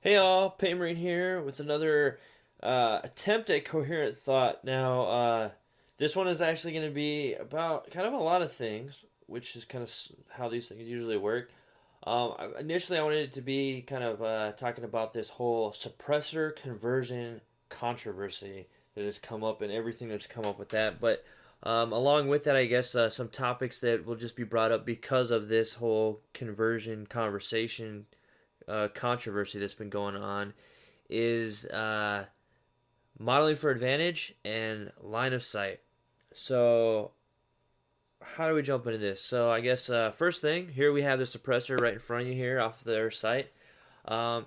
Hey all, Paymarine here with another attempt at coherent thought. Now, this one is actually going to be about kind of a lot of things, which is kind of how these things usually work. Initially, I wanted it to be kind of talking about this whole suppressor conversion controversy that has come up and everything that's come up with that. But along with that, I guess some topics that will just be brought up because of this whole conversion conversation controversy that's been going on is modeling for advantage and line of sight. So, how do we jump into this? So, I guess first thing, here we have the suppressor right in front of you here off their site. Um,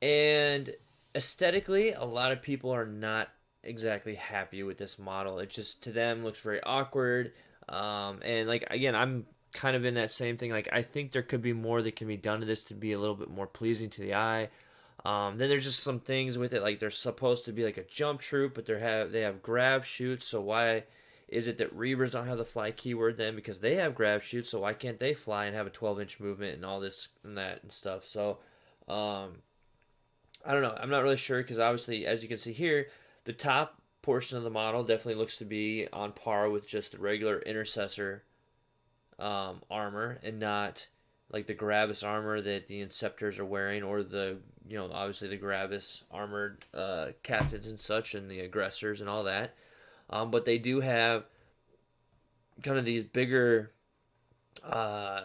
and aesthetically, a lot of people are not exactly happy with this model. It just, to them, looks very awkward. And, like, again, I'm kind of in that same thing. Like, I think there could be more that can be done to this to be a little bit more pleasing to the eye. Then there's just some things with it, like they're supposed to be like a jump troop, but they have grab shoots. So why is it that Reavers don't have the fly keyword then? Because they have grab shoots, so why can't they fly and have a 12-inch movement and all this and that and stuff? So um, I don't know. I'm not really sure because obviously, as you can see here, the top portion of the model definitely looks to be on par with just the regular intercessor armor and not like the Gravis armor that the Inceptors are wearing, or the obviously the Gravis armored captains and such, and the aggressors and all that. But they do have kind of these bigger, uh,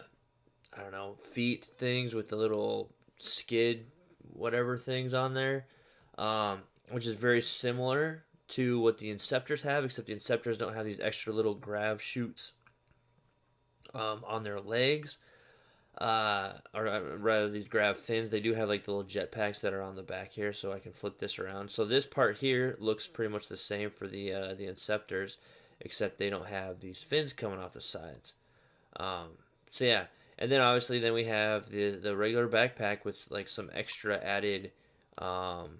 I don't know, feet things with the little skid whatever things on there, which is very similar to what the Inceptors have, except the Inceptors don't have these extra little grav shoots on their legs, or rather these grav fins. They do have like the little jetpacks that are on the back here, so I can flip this around. So this part here looks pretty much the same for the Inceptors, except they don't have these fins coming off the sides. So yeah, and then obviously then we have the regular backpack with like some extra added um,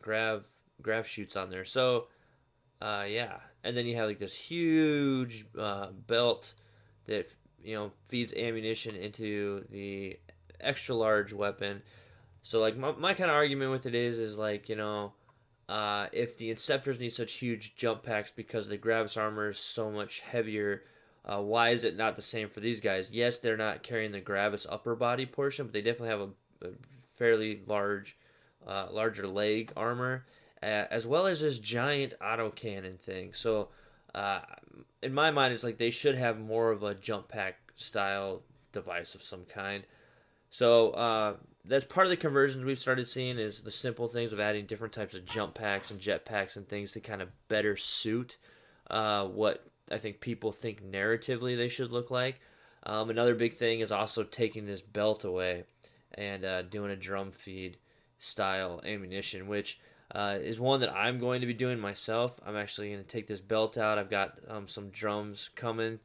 grav shoots on there. So yeah, and then you have like this huge belt that feeds ammunition into the extra large weapon. So like my kind of argument with it is like if the Inceptors need such huge jump packs because the Gravis armor is so much heavier, why is it not the same for these guys? Yes, they're not carrying the Gravis upper body portion, but they definitely have a fairly larger leg armor, as well as this giant autocannon thing. So, uh, in my mind, it's like they should have more of a jump pack style device of some kind. So that's part of the conversions we've started seeing is the simple things of adding different types of jump packs and jet packs and things to kind of better suit what I think people think narratively they should look like. Another big thing is also taking this belt away and doing a drum feed style ammunition, which is one that I'm going to be doing myself. I'm actually going to take this belt out. I've got some drums coming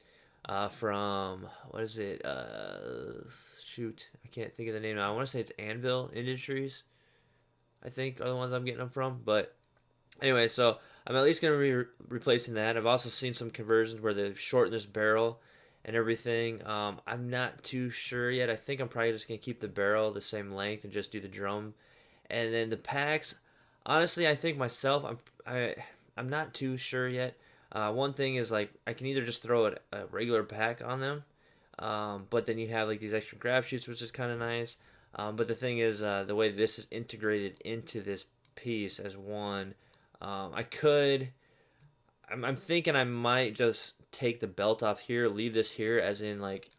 from what is it? Shoot, I can't think of the name now. I want to say it's Anvil Industries. I think are the ones I'm getting them from. But anyway, so I'm at least going to be replacing that. I've also seen some conversions where they've shortened this barrel and everything. I'm not too sure yet. I think I'm probably just going to keep the barrel the same length and just do the drum. And then the packs, honestly, I think myself, I'm not too sure yet. One thing is like I can either just throw a regular pack on them, but then you have like these extra grab shoots, which is kind of nice. But the thing is, the way this is integrated into this piece as one, I could. I'm thinking I might just take the belt off here, leave this here, as in like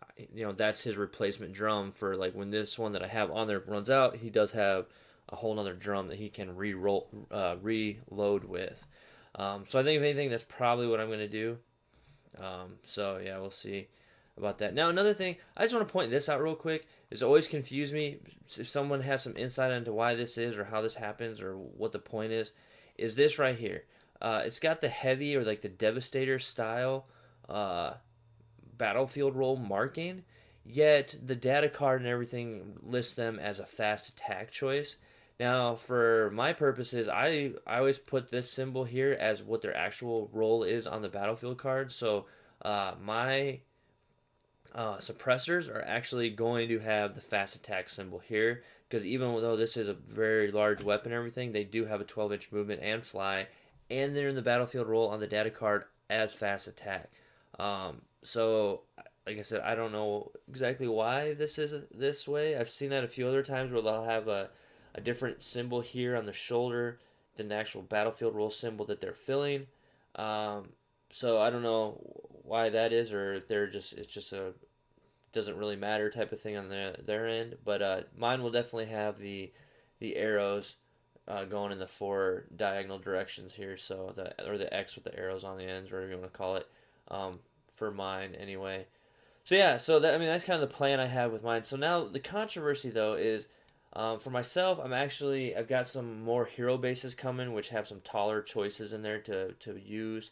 that's his replacement drum for like when this one that I have on there runs out. He does have a whole nother drum that he can reload with. So I think if anything, that's probably what I'm gonna do. So yeah, we'll see about that. Now another thing, I just want to point this out real quick. It's always confused me if someone has some insight into why this is or how this happens or what the point is. Is this right here? It's got the heavy or like the Devastator style uh, battlefield role marking, yet the data card and everything lists them as a fast attack choice. Now, for my purposes, I always put this symbol here as what their actual role is on the battlefield card. So my suppressors are actually going to have the fast attack symbol here, because even though this is a very large weapon and everything, they do have a 12-inch movement and fly, and they're in the battlefield role on the data card as fast attack. So, like I said, I don't know exactly why this is this way. I've seen that a few other times where they'll have a different symbol here on the shoulder than the actual battlefield role symbol that they're filling. Um, so I don't know why that is, or if they're just it's just a doesn't really matter type of thing on their end. But mine will definitely have the arrows going in the four diagonal directions here. So the X with the arrows on the ends, whatever you want to call it, for mine anyway. So yeah, so that I mean that's kind of the plan I have with mine. So now the controversy though is. For myself, I've got some more hero bases coming, which have some taller choices in there to use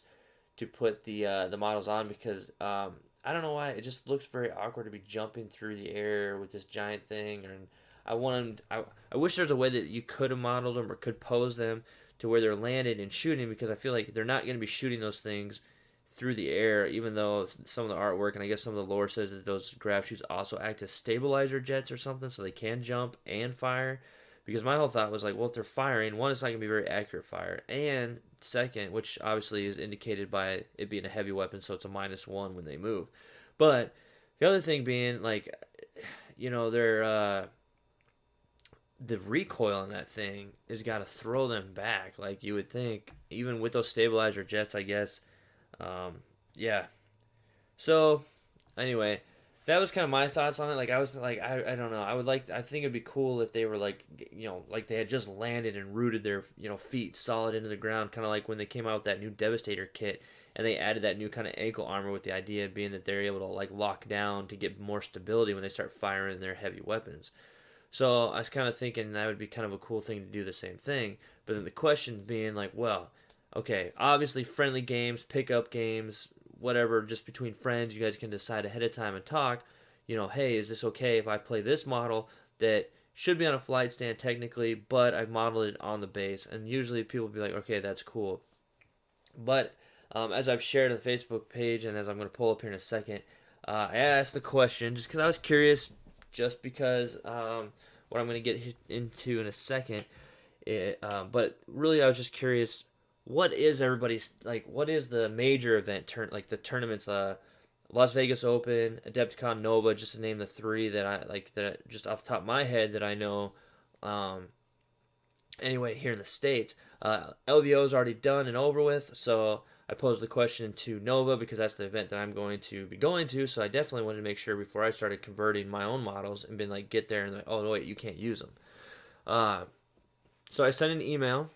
to put the models on, because I don't know why it just looks very awkward to be jumping through the air with this giant thing. And I wish there's a way that you could have modeled them or could pose them to where they're landed and shooting, because I feel like they're not going to be shooting those things through the air, even though some of the artwork and I guess some of the lore says that those grav shoots also act as stabilizer jets or something, so they can jump and fire. Because my whole thought was like, well, if they're firing, one, it's not going to be very accurate fire, and second, which obviously is indicated by it being a heavy weapon, so it's a -1 when they move. But the other thing being, like, they're the recoil on that thing has got to throw them back. Like you would think, even with those stabilizer jets, I guess. Yeah. So, anyway, that was kind of my thoughts on it. Like, I was like, I don't know. I think it'd be cool if they were like, like they had just landed and rooted their, feet solid into the ground, kind of like when they came out with that new Devastator kit and they added that new kind of ankle armor with the idea being that they're able to like lock down to get more stability when they start firing their heavy weapons. So I was kind of thinking that would be kind of a cool thing to do the same thing. But then the question being like, well, okay, obviously friendly games, pickup games, whatever, just between friends, you guys can decide ahead of time and talk, hey, is this okay if I play this model that should be on a flight stand technically, but I've modeled it on the base? And usually people will be like, okay, that's cool. But as I've shared on the Facebook page and as I'm going to pull up here in a second, I asked the question just because I was curious, just because what I'm going to get into in a second. But really, I was just curious, what is everybody's like? What is the major event like the tournaments? Las Vegas Open, Adepticon, Nova, just to name the three that I like, that just off the top of my head that I know. Anyway, here in the States, LVO is already done and over with, so I posed the question to Nova because that's the event that I'm going to be going to. So I definitely wanted to make sure before I started converting my own models and been like, get there and like, oh wait, you can't use them. So I sent an email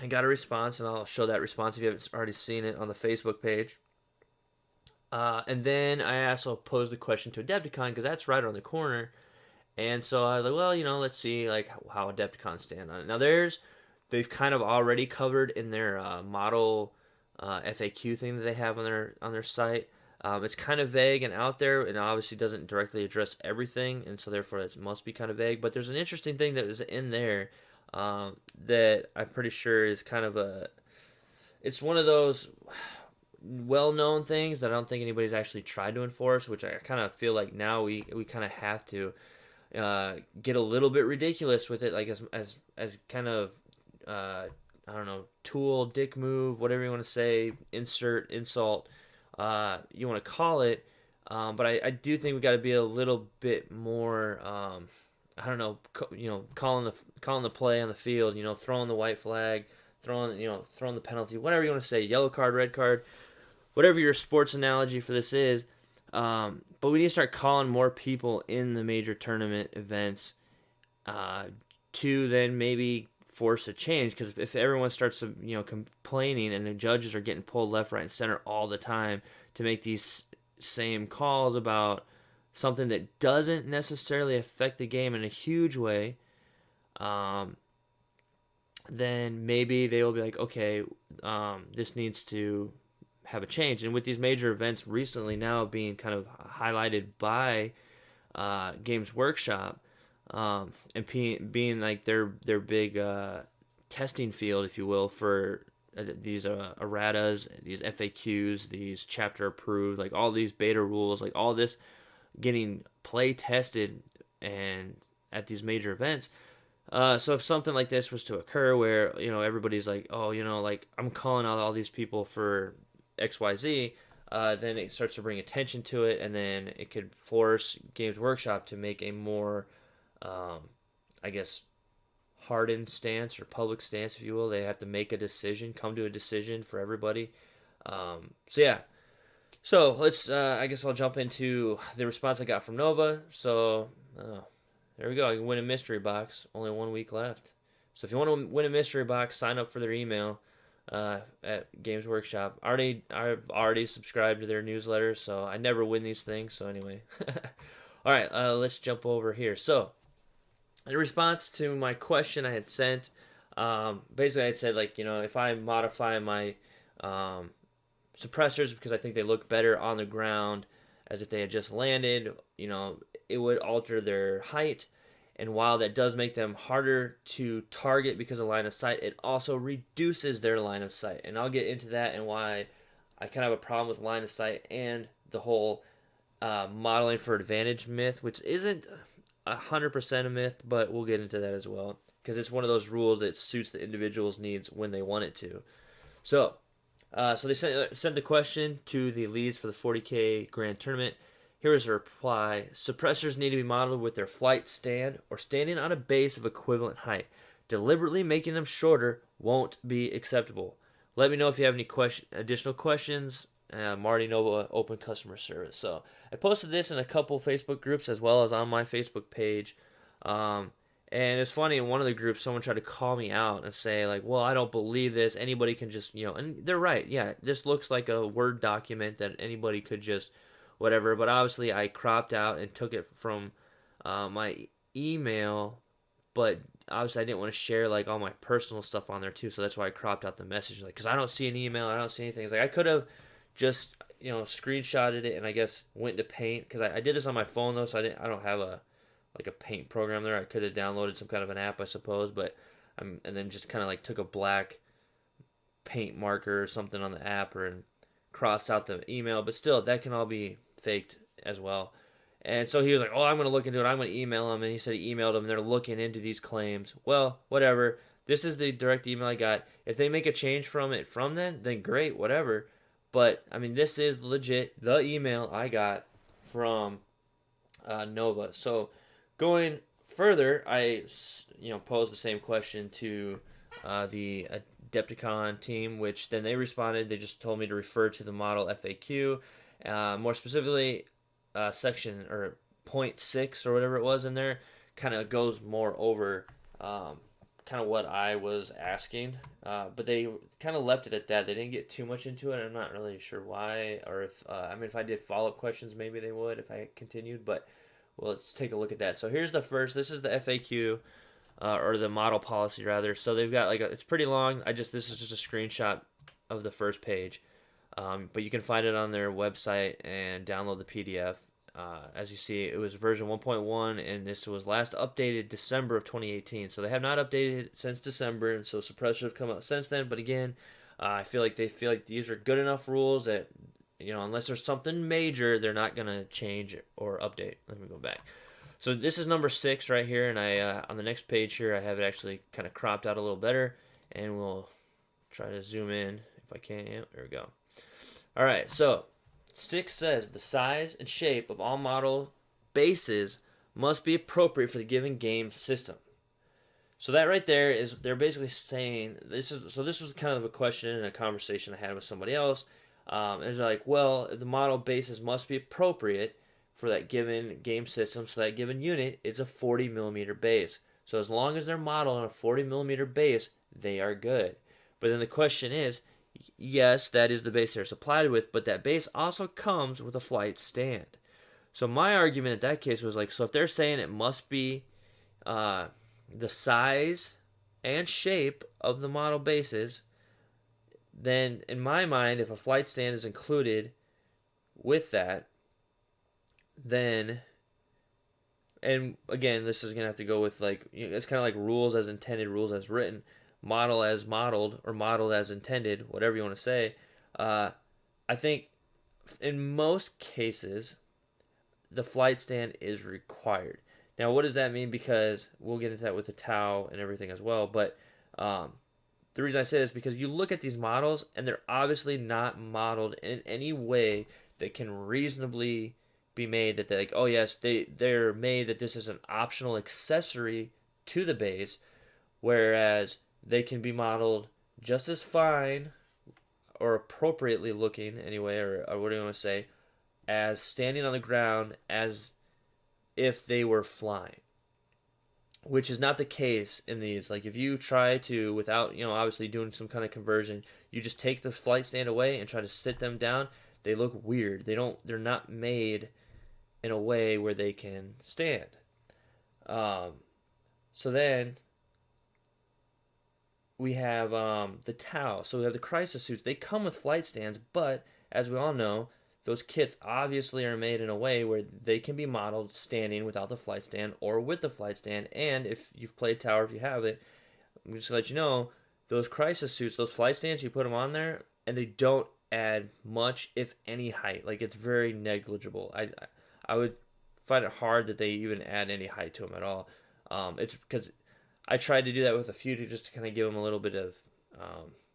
and got a response, and I'll show that response if you haven't already seen it on the Facebook page. And then I also posed the question to Adepticon because that's right around the corner. And so I was like, well, let's see like how Adepticon stand on it. Now they've kind of already covered in their model FAQ thing that they have on their site. It's kind of vague and out there, and obviously doesn't directly address everything, and so therefore it must be kind of vague. But there's an interesting thing that was in there that I'm pretty sure is kind of it's one of those well-known things that I don't think anybody's actually tried to enforce, which I kind of feel like now we kind of have to get a little bit ridiculous with it, like as kind of I don't know, tool, dick move, whatever you want to say, insult, you want to call it. But I do think we got to be a little bit more, I don't know, calling the play on the field, throwing the white flag, throwing the penalty, whatever you want to say, yellow card, red card, whatever your sports analogy for this is. But we need to start calling more people in the major tournament events to then maybe force a change, because if everyone starts complaining and the judges are getting pulled left, right, and center all the time to make these same calls about something that doesn't necessarily affect the game in a huge way, then maybe they will be like, okay, this needs to have a change. And with these major events recently now being kind of highlighted by Games Workshop, and being like their big testing field, if you will, for these erratas, these FAQs, these chapter approved, like all these beta rules, like all this getting play tested and at these major events. So if something like this was to occur where, everybody's like, oh, like I'm calling out all these people for XYZ, then it starts to bring attention to it, and then it could force Games Workshop to make a more, I guess, hardened stance or public stance, if you will. They have to make a decision, come to a decision for everybody. So yeah. So let's, I guess I'll jump into the response I got from Nova. So, there we go. You can win a mystery box. Only 1 week left. So if you want to win a mystery box, sign up for their email at Games Workshop. I've already subscribed to their newsletter, so I never win these things. So anyway, all right, let's jump over here. So in response to my question I had sent, basically I had said, like, if I modify my suppressors because I think they look better on the ground as if they had just landed, it would alter their height. And while that does make them harder to target because of line of sight, it also reduces their line of sight. And I'll get into that and why I kind of have a problem with line of sight and the whole modeling for advantage myth, which isn't 100% a myth, but we'll get into that as well because it's one of those rules that suits the individual's needs when they want it to. So they sent the question to the leads for the 40K Grand Tournament. Here is a reply. Suppressors need to be modeled with their flight stand or standing on a base of equivalent height. Deliberately making them shorter won't be acceptable. Let me know if you have any additional questions. Marty Nova, Open Customer Service. So I posted this in a couple Facebook groups as well as on my Facebook page. And it's funny, in one of the groups, someone tried to call me out and say, like, well, I don't believe this. Anybody can just, and they're right. Yeah, this looks like a Word document that anybody could just whatever. But obviously, I cropped out and took it from my email. But obviously, I didn't want to share, like, all my personal stuff on there, too. So that's why I cropped out the message. Like, because I don't see an email. I don't see anything. It's like, I could have just, screenshotted it and I guess went to Paint. Because I did this on my phone, though, so I don't have a Paint program there. I could have downloaded some kind of an app, I suppose, but and then just kind of like took a black paint marker or something on the app and crossed out the email. But still, that can all be faked as well. And so he was like, oh, I'm going to look into it. I'm going to email him. And he said he emailed him. And they're looking into these claims. Well, whatever. This is the direct email I got. If they make a change from then great, whatever. But, I mean, this is legit the email I got from Nova. So going further, I posed the same question to the Adepticon team, which then they responded. They just told me to refer to the model FAQ. More specifically, section or point 6 or whatever it was in there kind of goes more over kind of what I was asking. But they kind of left it at that. They didn't get too much into it. I'm not really sure why, or if if I did follow-up questions, maybe they would if I continued, but well, let's take a look at that. So here's the first. This is the FAQ, or the model policy rather. So they've got it's pretty long. This is just a screenshot of the first page, but you can find it on their website and download the PDF. As you see, it was version 1.1, and this was last updated December of 2018. So they have not updated it since December, and so suppressors have come out since then. But again, I feel like these are good enough rules that unless there's something major, they're not going to change or update. Let me go back. So this is number 6 right here, and I on the next page here, I have it actually kind of cropped out a little better, and we'll try to zoom in if I can. Yeah, there we go. All right, so 6 says the size and shape of all model bases must be appropriate for the given game system. So that right there is they're basically saying this was kind of a question and a conversation I had with somebody else. It's like, well, the model bases must be appropriate for that given game system, so that given unit is a 40 millimeter base. So as long as they're modeled on a 40 millimeter base, they are good. But then the question is, yes, that is the base they're supplied with, but that base also comes with a flight stand. So my argument in that case was like, so if they're saying it must be the size and shape of the model bases, then in my mind, if a flight stand is included with that, then, and again, this is going to have to go with it's kind of like rules as intended, rules as written. model as modeled or modeled as intended, whatever you want to say, I think in most cases the flight stand is required. Now, what does that mean? Because we'll get into that with the towel and everything as well. But the reason I say this is because you look at these models and they're obviously not modeled in any way that can reasonably be made that they're like, oh yes, they're made that this is an optional accessory to the base, whereas they can be modeled just as fine or appropriately looking anyway, or what do you want to say, as standing on the ground as if they were flying, which is not the case in these. Like if you try to, without obviously doing some kind of conversion, you just take the flight stand away and try to sit them down, they look weird. They're not made in a way where they can stand. So then we have the towel. So we have the crisis suits. They come with flight stands, but as we all know, those kits obviously are made in a way where they can be modeled standing without the flight stand or with the flight stand. And if you've played Tower, if you have it, I'm just to let you know, those crisis suits, those flight stands, you put them on there, and they don't add much, if any, height. Like it's very negligible. I would find it hard that they even add any height to them at all. It's because I tried to do that with a few just to kind of give them a little bit of,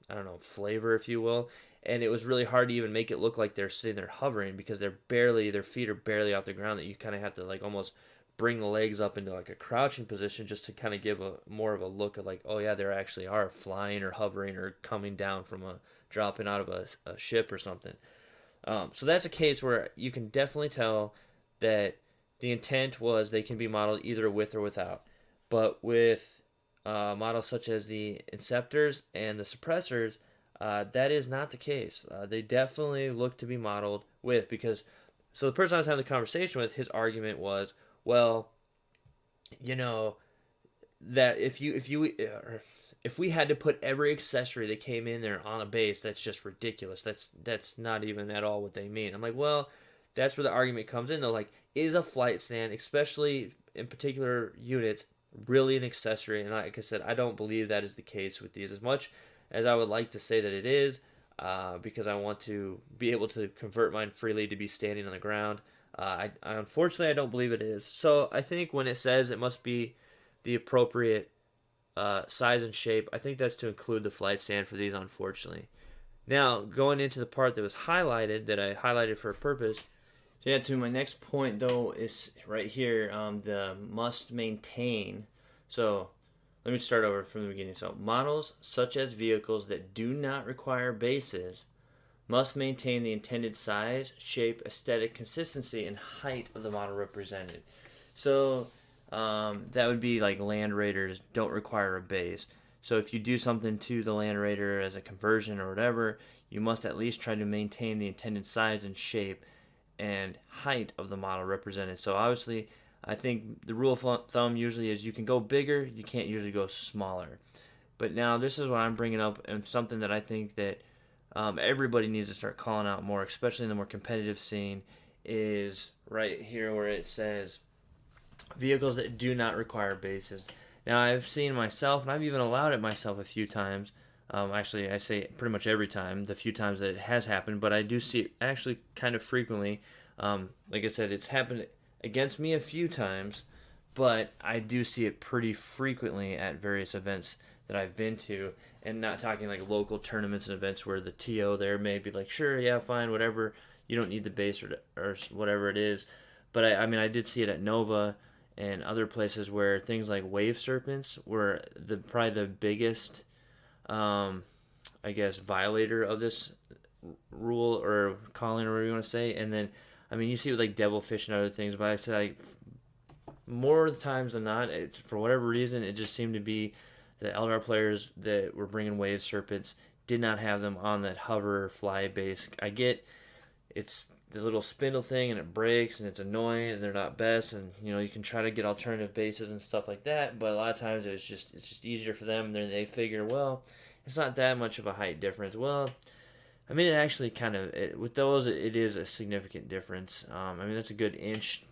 I don't know, flavor, if you will. And it was really hard to even make it look like they're sitting there hovering because their feet are barely off the ground, that you kind of have to like almost bring the legs up into like a crouching position just to kind of give a more of a look of like, oh yeah, they actually are flying or hovering or coming down from dropping out of a ship or something. So that's a case where you can definitely tell that the intent was they can be modeled either with or without. But with models such as the Inceptors and the Suppressors, that is not the case. They definitely look to be modeled with, because so the person I was having the conversation with, his argument was, well, that if we had to put every accessory that came in there on a base, that's just ridiculous. That's not even at all what they mean. I'm like, well, that's where the argument comes in though. Like, is a flight stand, especially in particular units, really an accessory? And like I said, I don't believe that is the case with these, as much as I would like to say that it is, because I want to be able to convert mine freely to be standing on the ground. I unfortunately I don't believe it is. So I think when it says it must be the appropriate size and shape, I think that's to include the flight stand for these, unfortunately. Now, going into the part that was highlighted, that I highlighted for a purpose. So yeah, to my next point though is right here, the must maintain. So let me start over from the beginning. So models such as vehicles that do not require bases must maintain the intended size, shape, aesthetic consistency, and height of the model represented. So that would be like Land Raiders don't require a base. So if you do something to the Land Raider as a conversion or whatever, you must at least try to maintain the intended size and shape and height of the model represented. So obviously, I think the rule of thumb usually is you can go bigger, you can't usually go smaller. But now this is what I'm bringing up, and something that I think that everybody needs to start calling out more, especially in the more competitive scene, is right here where it says vehicles that do not require bases. Now, I've seen myself, and I've even allowed it myself a few times. Actually, I say pretty much every time, the few times that it has happened, but I do see it actually kind of frequently. Like I said, it's happened against me a few times, but I do see it pretty frequently at various events that I've been to, and not talking like local tournaments and events where the TO there may be like, sure, yeah, fine, whatever, you don't need the base or whatever it is. But I mean, I did see it at Nova and other places where things like wave serpents were probably the biggest, I guess, violator of this rule or calling or whatever you want to say. And then, I mean, you see it with like devilfish and other things, but I say like more of the times than not, it's for whatever reason, it just seemed to be the LR players that were bringing wave serpents did not have them on that hover fly base. I get it's the little spindle thing and it breaks and it's annoying and they're not best, and you can try to get alternative bases and stuff like that, but a lot of times it's just easier for them. Then they figure, well, it's not that much of a height difference. Well, I mean, it actually kind of with those it is a significant difference. I mean, that's a good inch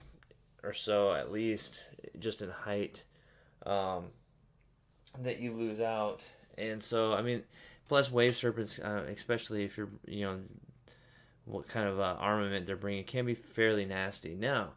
or so at least just in height that you lose out. And so, I mean, plus wave serpents, especially if you're, what kind of armament they're bringing, can be fairly nasty. Now,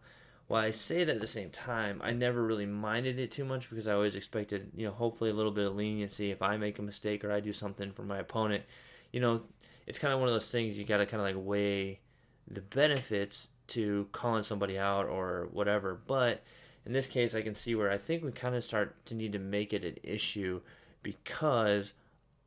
while I say that at the same time, I never really minded it too much because I always expected, hopefully a little bit of leniency if I make a mistake or I do something for my opponent. You know, it's kind of one of those things you got to kind of like weigh the benefits to calling somebody out or whatever. But in this case, I can see where I think we kind of start to need to make it an issue because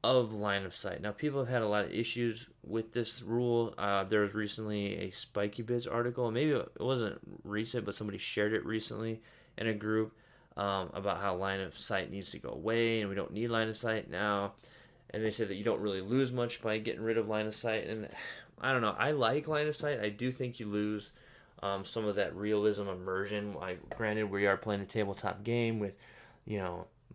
of line of sight. Now, people have had a lot of issues with this rule. There was recently a Spiky Biz article, and maybe it wasn't recent, but somebody shared it recently in a group about how line of sight needs to go away, and we don't need line of sight now. And they said that you don't really lose much by getting rid of line of sight. And I don't know. I like line of sight. I do think you lose some of that realism immersion. Granted, we are playing a tabletop game with,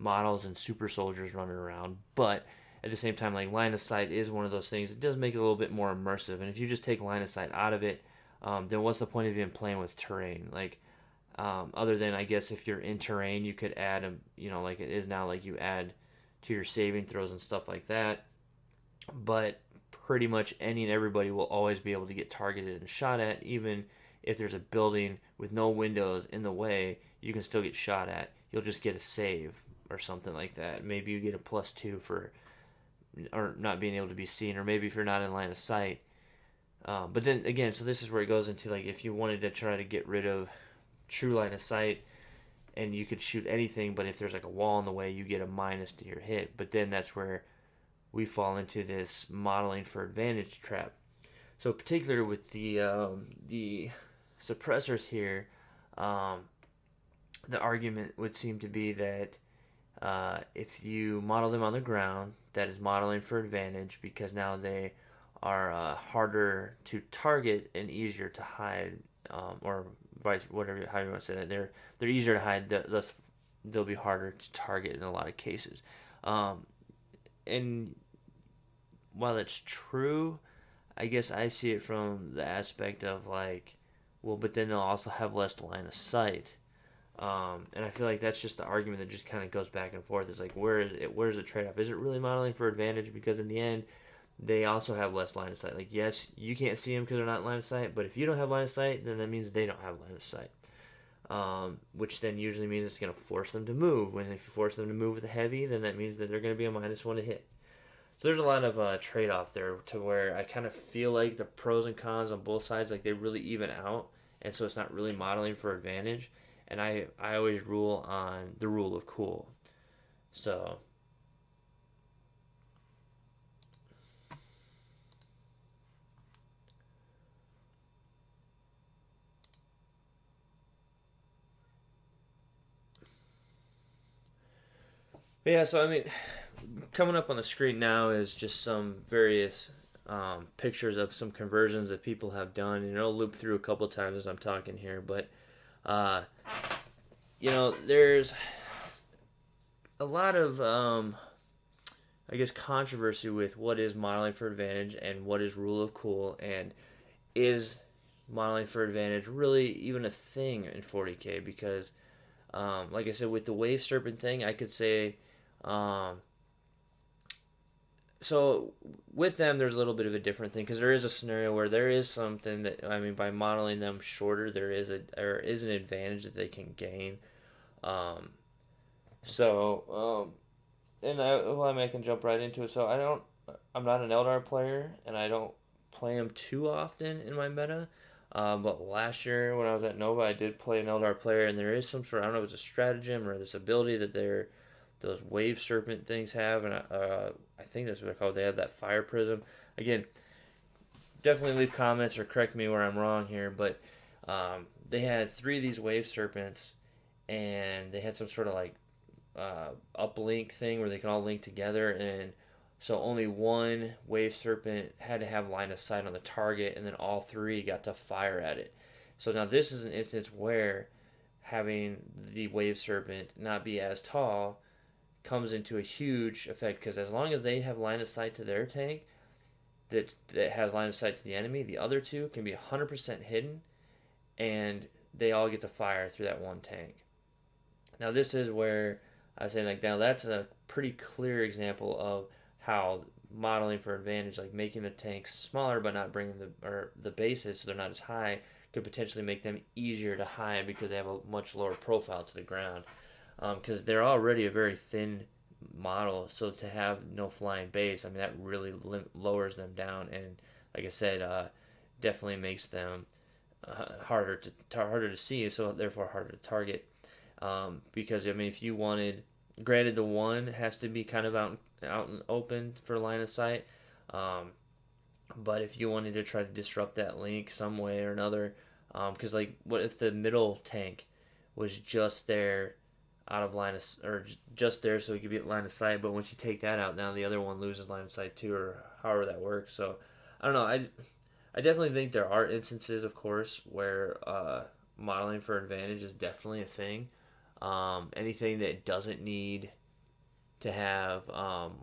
models and super soldiers running around, but at the same time, like line of sight is one of those things. It does make it a little bit more immersive. And if you just take line of sight out of it, then what's the point of even playing with terrain? Like, other than I guess if you're in terrain, you could add like it is now, like you add to your saving throws and stuff like that. But pretty much any and everybody will always be able to get targeted and shot at, even if there's a building with no windows in the way. You can still get shot at. You'll just get a save or something like that. Maybe you get a +2 for or not being able to be seen, or maybe if you're not in line of sight. But then again, so this is where it goes into like if you wanted to try to get rid of true line of sight, and you could shoot anything, but if there's like a wall in the way, you get a minus to your hit. But then that's where we fall into this modeling for advantage trap. So particularly with the suppressors here, the argument would seem to be that if you model them on the ground, that is modeling for advantage because now they are harder to target and easier to hide, or vice whatever how you want to say that. They're easier to hide. Thus, they'll be harder to target in a lot of cases. And while it's true, I guess I see it from the aspect of like, well, but then they'll also have less line of sight. And I feel like that's just the argument that just kind of goes back and forth. It's like, where's the trade-off? Is it really modeling for advantage? Because in the end, they also have less line of sight. Like, yes, you can't see them because they're not in line of sight, but if you don't have line of sight, then that means they don't have line of sight. Which then usually means it's going to force them to move. When if you force them to move with a heavy, then that means that they're going to be a -1 to hit. So there's a lot of trade-off there to where I kind of feel like the pros and cons on both sides, like they really even out, and so it's not really modeling for advantage. And I always rule on the rule of cool. So yeah, so I mean, coming up on the screen now is just some various pictures of some conversions that people have done, and it'll loop through a couple times as I'm talking here, but uh, there's a lot of I guess controversy with what is modeling for advantage and what is rule of cool, and is modeling for advantage really even a thing in 40k? Because like I said, with the wave serpent thing, I could say so with them there's a little bit of a different thing, because there is a scenario where there is something that, I mean, by modeling them shorter, there is an advantage that they can gain. I can jump right into it. So I'm not an Eldar player, and I don't play them too often in my meta. But last year when I was at Nova, I did play an Eldar player, and there is some sort of, I don't know if it's a stratagem or this ability that those wave serpent things have, and I think that's what they're called. They have that fire prism. Again, definitely leave comments or correct me where I'm wrong here, but they had 3 of these wave serpents, and they had some sort of like uplink thing where they can all link together, and so only one wave serpent had to have line of sight on the target, and then all 3 got to fire at it. So now this is an instance where having the wave serpent not be as tall comes into a huge effect, because as long as they have line of sight to their tank that has line of sight to the enemy, the other 2 can be 100% hidden, and they all get to fire through that one tank. Now this is where I was saying like now that's a pretty clear example of how modeling for advantage, like making the tanks smaller but not bringing the bases so they're not as high, could potentially make them easier to hide because they have a much lower profile to the ground. Because they're already a very thin model, so to have no flying base, I mean that really lowers them down, and like I said, definitely makes them harder to see, so therefore harder to target. Because I mean, if you wanted, granted, the one has to be kind of out and open for line of sight, um, but if you wanted to try to disrupt that link some way or another, because like, what if the middle tank was just there, out of line of, or just there so he could be at line of sight, but once you take that out, now the other one loses line of sight too, or however that works. So I don't know. I definitely think there are instances, of course, where modeling for advantage is definitely a thing. Anything that doesn't need to have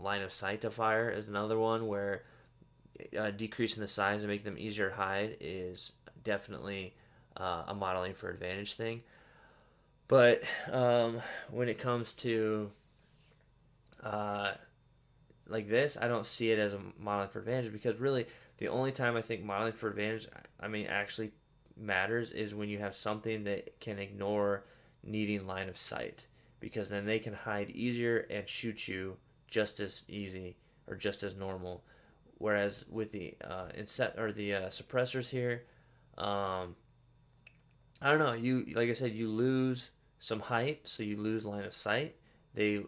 line of sight to fire is another one where decreasing the size and making them easier to hide is definitely a modeling for advantage thing. But when it comes to uh, like this, I don't see it as a modeling for advantage because really the only time I think modeling for advantage, I mean, actually matters is when you have something that can ignore needing line of sight because then they can hide easier and shoot you just as easy or just as normal. Whereas with the inset or the suppressors here, um, I don't know. You like I said, you lose some height, so you lose line of sight. They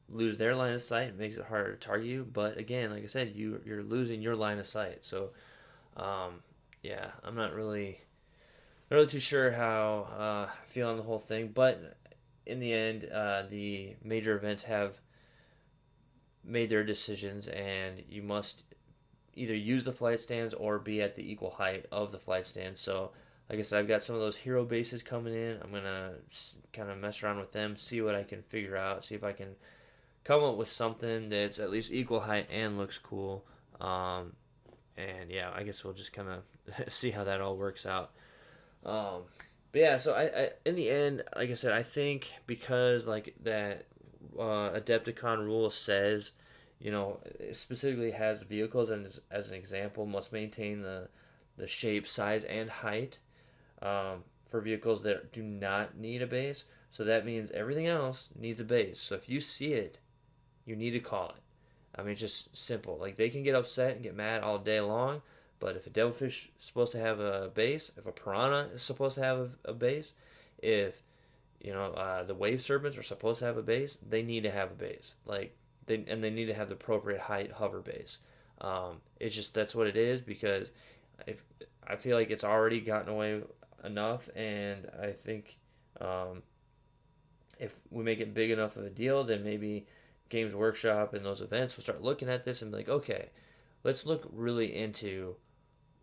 lose their line of sight, it makes it harder to target you. But again, like I said, you're losing your line of sight. So yeah, I'm not really too sure how I feel on the whole thing. But in the end, the major events have made their decisions, and you must either use the flight stands or be at the equal height of the flight stands. So, like I said, I've got some of those hero bases coming in. I'm gonna kind of mess around with them, see what I can figure out, see if I can come up with something that's at least equal height and looks cool. Um, and yeah, I guess we'll just kind of see how that all works out. Um, but yeah, so I in the end, like I said, I think because like that Adepticon rule says, it specifically has vehicles and as an example must maintain the shape, size, and height for vehicles that do not need a base. So that means everything else needs a base. So if you see it, you need to call it. I mean, it's just simple. Like they can get upset and get mad all day long, but if a devilfish is supposed to have a base, if a piranha is supposed to have a base, if the wave serpents are supposed to have a base, they need to have a base. They need to have the appropriate height hover base. It's just that's what it is because if I feel like it's already gotten away enough, and I think if we make it big enough of a deal, then maybe Games Workshop and those events will start looking at this and be like, okay, let's look really into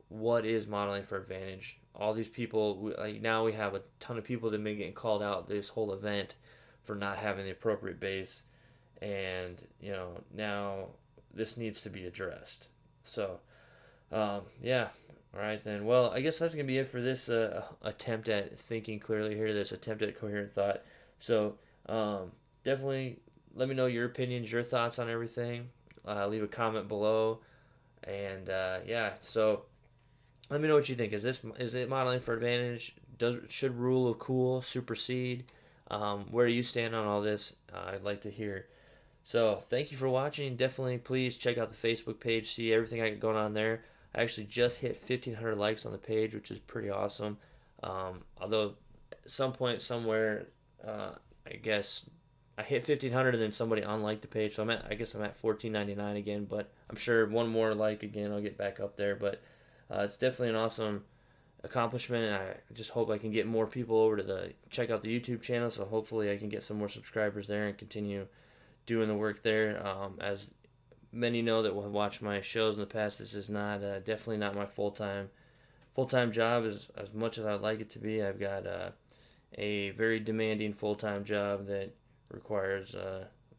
what is modeling for advantage. All these people, like now we have a ton of people that may get called out this whole event for not having the appropriate base, and now this needs to be addressed. So, yeah. All right then. Well, I guess that's gonna be it for this attempt at thinking clearly here. This attempt at coherent thought. So, definitely let me know your opinions, your thoughts on everything. Leave a comment below, and yeah. So let me know what you think. Is it modeling for advantage? Should rule of cool supersede? Where do you stand on all this? I'd like to hear. So thank you for watching. Definitely please check out the Facebook page. See everything I got going on there. I actually just hit 1,500 likes on the page, which is pretty awesome. Although at some point somewhere, I guess I hit 1,500 and then somebody unliked the page, so I guess I'm at 14.99 again. But I'm sure one more like again, I'll get back up there. But it's definitely an awesome accomplishment, and I just hope I can get more people over to check out the YouTube channel. So hopefully I can get some more subscribers there and continue doing the work there. As many know that will have watched my shows in the past, this is not definitely not my full-time job as much as I'd like it to be. I've got a very demanding full-time job that requires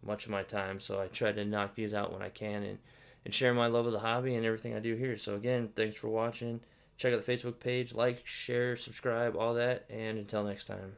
much of my time, so I try to knock these out when I can and share my love of the hobby and everything I do here. So again, thanks for watching. Check out the Facebook page, like, share, subscribe, all that, and until next time.